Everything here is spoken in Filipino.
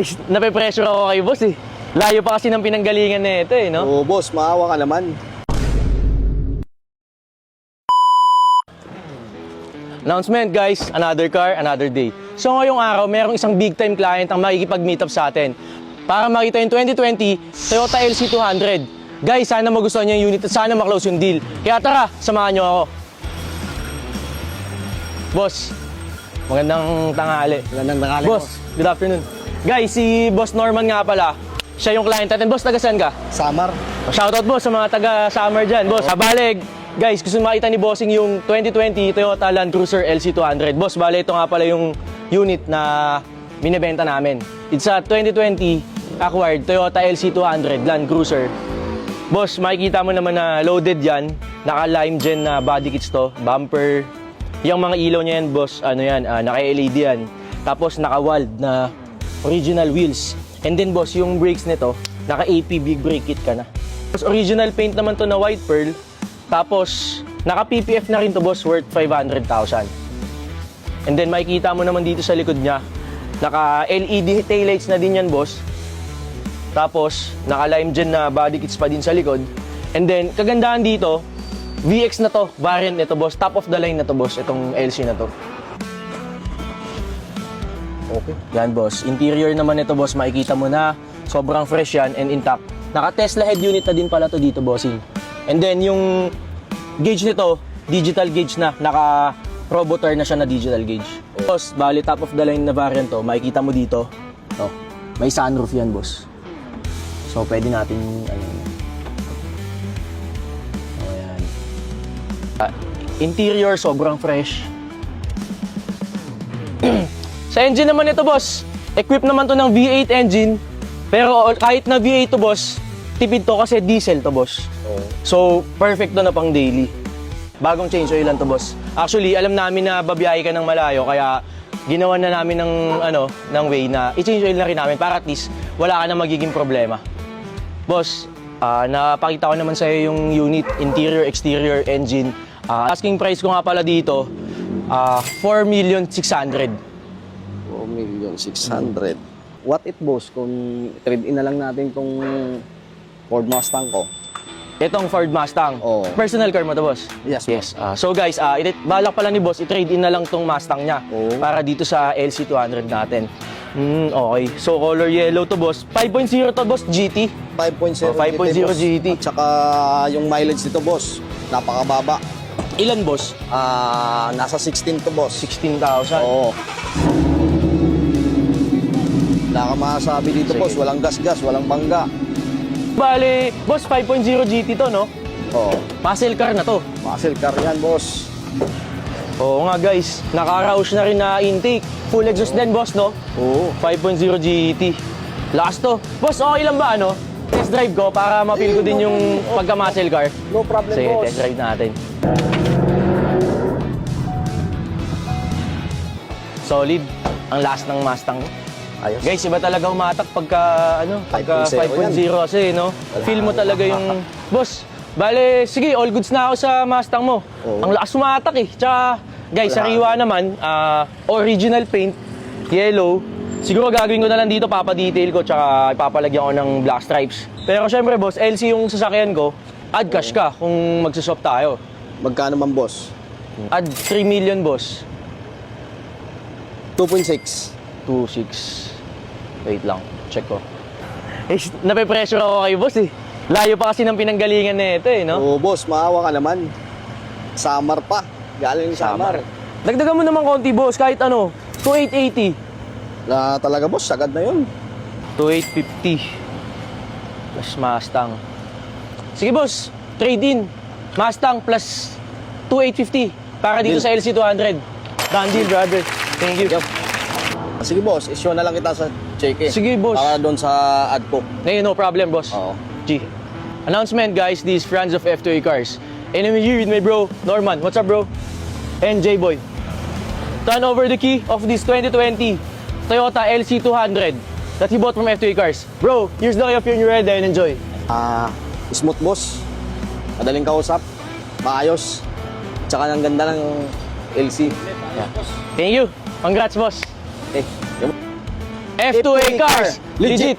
Nape-pressure ako kay boss eh. Layo pa kasi ng pinanggalingan na ito eh, no? Oo, boss, maawa ka naman. Announcement guys, another car, another day. So ngayong araw, merong isang big time client ang makikipag-meet up sa atin para makita yung 2020 Toyota LC200. Guys, sana magustuhan niyo yung unit at sana maklose yung deal. Kaya tara, samahan niyo ako. Boss, magandang tanghali. Magandang tanghali, Boss, good afternoon. Guys, si Boss Norman nga pala. Siya yung client natin. Boss, taga saan ka? Samar. Shoutout boss sa mga taga-Summer dyan. Boss, Balig. Guys, gusto makita ni Bossing yung 2020 Toyota Land Cruiser LC200. Boss, bale ito nga pala yung unit na binibenta namin. It's a 2020 acquired Toyota LC200 Land Cruiser. Boss, makikita mo naman na loaded yan. Naka-lime gen na body kits to, bumper. Yung mga ilaw niya yan, boss, ano yan, naka-LED yan. Tapos naka-wald na original wheels. And then boss, yung brakes nito, naka-AP big brake kit ka na. Tapos original paint naman to na white pearl. Tapos, naka-PPF na rin to boss, worth 500,000. And then makikita mo naman dito sa likod niya, naka-LED taillights na din yan boss. Tapos, naka-lime gen na body kits pa din sa likod. And then, kagandahan dito, VX na to, variant nito boss, top of the line na to boss, itong LC na to. Okay. Yan boss, interior naman nito boss, makikita mo na, sobrang fresh yan and intact. Naka-Tesla head unit na din pala to dito bossing. And then yung gauge nito, digital gauge na, naka-robotar na siya na digital gauge. Boss, bali top of the line na variant to, makikita mo dito, to, may sunroof yan boss. So pwede natin, ayan. Interior, sobrang fresh. Sa engine naman ito boss, equipped naman to ng V8 engine, pero kahit na V8 to boss, tipid to kasi diesel to boss. So, perfect to na pang daily. Bagong change oil lang to boss. Actually, alam namin na babiyahe ka ng malayo, kaya ginawa na namin ng way na i-change oil na rin namin para at least wala ka na magiging problema. Boss, napakita ko naman sa'yo yung unit, interior, exterior, engine. Asking price ko nga pala dito, 4,600,000. 4,600,000. What it boss kung trade-in na lang natin tong Ford Mustang ko? Itong Ford Mustang. Oo. Personal car mo to, boss? Yes. Yes. So guys, balak pala ni boss, i-trade in na lang tong Mustang niya para dito sa LC200 natin. Okay. So color yellow to, boss. 5.0 to, boss, GT. 5.0 5.0 GT. At saka yung mileage nito, boss, napakababa. Ilan, boss? Nasa 16 to, boss. 16,000. Oo. Wala ka masasabi dito, Sige. boss. Walang gas-gas, walang bangga. Bale, boss, 5.0 GT to, no? Oo. Muscle car na to. Muscle car yan, boss. Oo nga, guys. Naka-roush na rin na intake. Full exhaust din, boss, no? Oo. 5.0 GT. Last to. Boss, okay lang ba, test drive ko para mapil ko din yung pagka-muscle car. No problem, Sige, boss. test drive natin. Solid. Ang last ng Mustang. Ayos. Guys, iba talaga umatak pagka 5.0 5.0 kasi, no? Feel mo talaga yung... Boss, bale, sige, all goods na ako sa Mustang mo. Oo. Ang lakas umatak eh. Tsaka, guys, sariwa naman, original paint, yellow. Siguro gagawin ko na lang dito, papadetail ko, tsaka ipapalagyan ko ng black stripes. Pero syempre, boss, LC yung sasakyan ko, add cash ka kung magsuswap tayo. Magkano man, boss? Add 3 million, boss. 2.6. 2.6. Wait lang, check ko. Nape-pressure ako kay boss eh. Layo pa kasi ng pinanggalingan na ito eh, no? Oo, boss, maawa ka naman. Samar pa. Galing Samar. Dagdagan mo naman konti, boss, kahit 2,880. Na talaga, boss, sagad na yun. 2,850. Plus Mustang. Sige, boss, trade-in. Mustang plus 2,850. Para dito Deal. sa LC200. Done deal, brother. Thank you. Sige, boss, issue na lang kita sa cheque. Sige, boss. Para doon sa ad ko. No problem, boss. Oo. G. Announcement, guys. These friends of F2A Cars. And I'm here with my bro, Norman. What's up, bro? And J-Boy. Turn over the key of this 2020 Toyota LC200 that he bought from F2A Cars. Bro, here's the key of your new ride and enjoy. Smooth, boss. Madaling kausap. Maayos. Tsaka ang ganda ng LC. Yeah. Thank you. Congrats, boss. Eh, F2A Cars, legit!